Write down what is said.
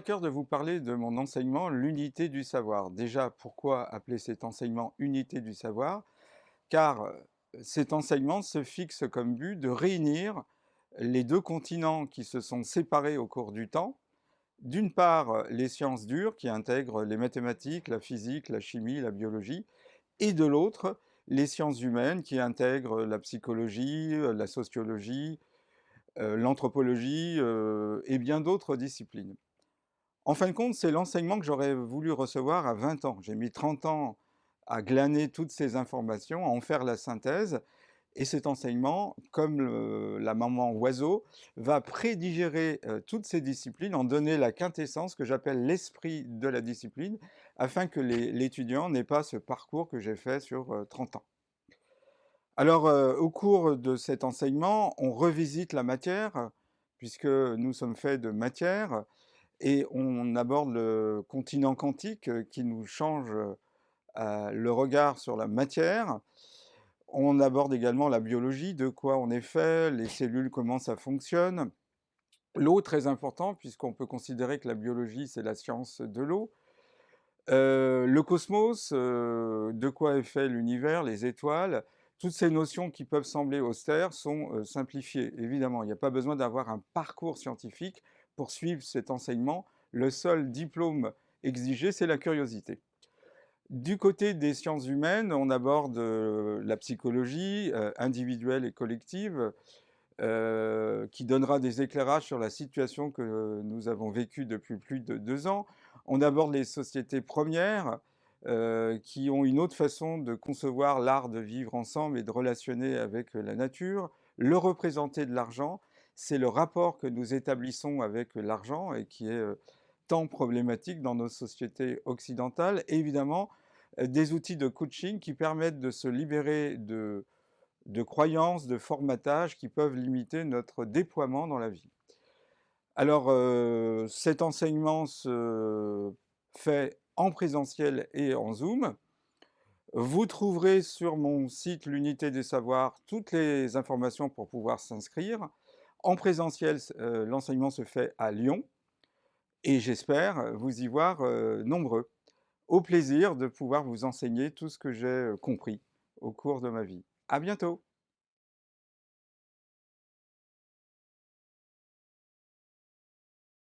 à cœur de vous parler de mon enseignement, l'unité du savoir. Déjà, pourquoi appeler cet enseignement unité du savoir? Car cet enseignement se fixe comme but de réunir les deux continents qui se sont séparés au cours du temps. D'une part, les sciences dures qui intègrent les mathématiques, la physique, la chimie, la biologie, et de l'autre, les sciences humaines qui intègrent la psychologie, la sociologie, l'anthropologie et bien d'autres disciplines. En fin de compte, c'est l'enseignement que j'aurais voulu recevoir à 20 ans. J'ai mis 30 ans à glaner toutes ces informations, à en faire la synthèse. Et cet enseignement, comme la maman oiseau, va prédigérer toutes ces disciplines, en donner la quintessence que j'appelle l'esprit de la discipline, afin que l'étudiant n'ait pas ce parcours que j'ai fait sur 30 ans. Alors, au cours de cet enseignement, on revisite la matière, puisque nous sommes faits de matière, et on aborde le continent quantique qui nous change le regard sur la matière. On aborde également la biologie, de quoi on est fait, les cellules, comment ça fonctionne. L'eau, très important, puisqu'on peut considérer que la biologie, c'est la science de l'eau. Le cosmos, de quoi est fait l'univers, les étoiles. Toutes ces notions qui peuvent sembler austères sont simplifiées. Évidemment, il n'y a pas besoin d'avoir un parcours scientifique pour suivre cet enseignement. Le seul diplôme exigé, c'est la curiosité. Du côté des sciences humaines, on aborde la psychologie individuelle et collective, qui donnera des éclairages sur la situation que nous avons vécue depuis plus de 2 ans. On aborde les sociétés premières, qui ont une autre façon de concevoir l'art de vivre ensemble et de relationner avec la nature. Le représenté de l'argent, c'est le rapport que nous établissons avec l'argent et qui est tant problématique dans nos sociétés occidentales. Et évidemment, des outils de coaching qui permettent de se libérer de croyances, de formatage qui peuvent limiter notre déploiement dans la vie. Alors, cet enseignement se fait en présentiel et en Zoom. Vous trouverez sur mon site L'Unité des Savoirs toutes les informations pour pouvoir s'inscrire. En présentiel, l'enseignement se fait à Lyon et j'espère vous y voir nombreux. Au plaisir de pouvoir vous enseigner tout ce que j'ai compris au cours de ma vie. À bientôt!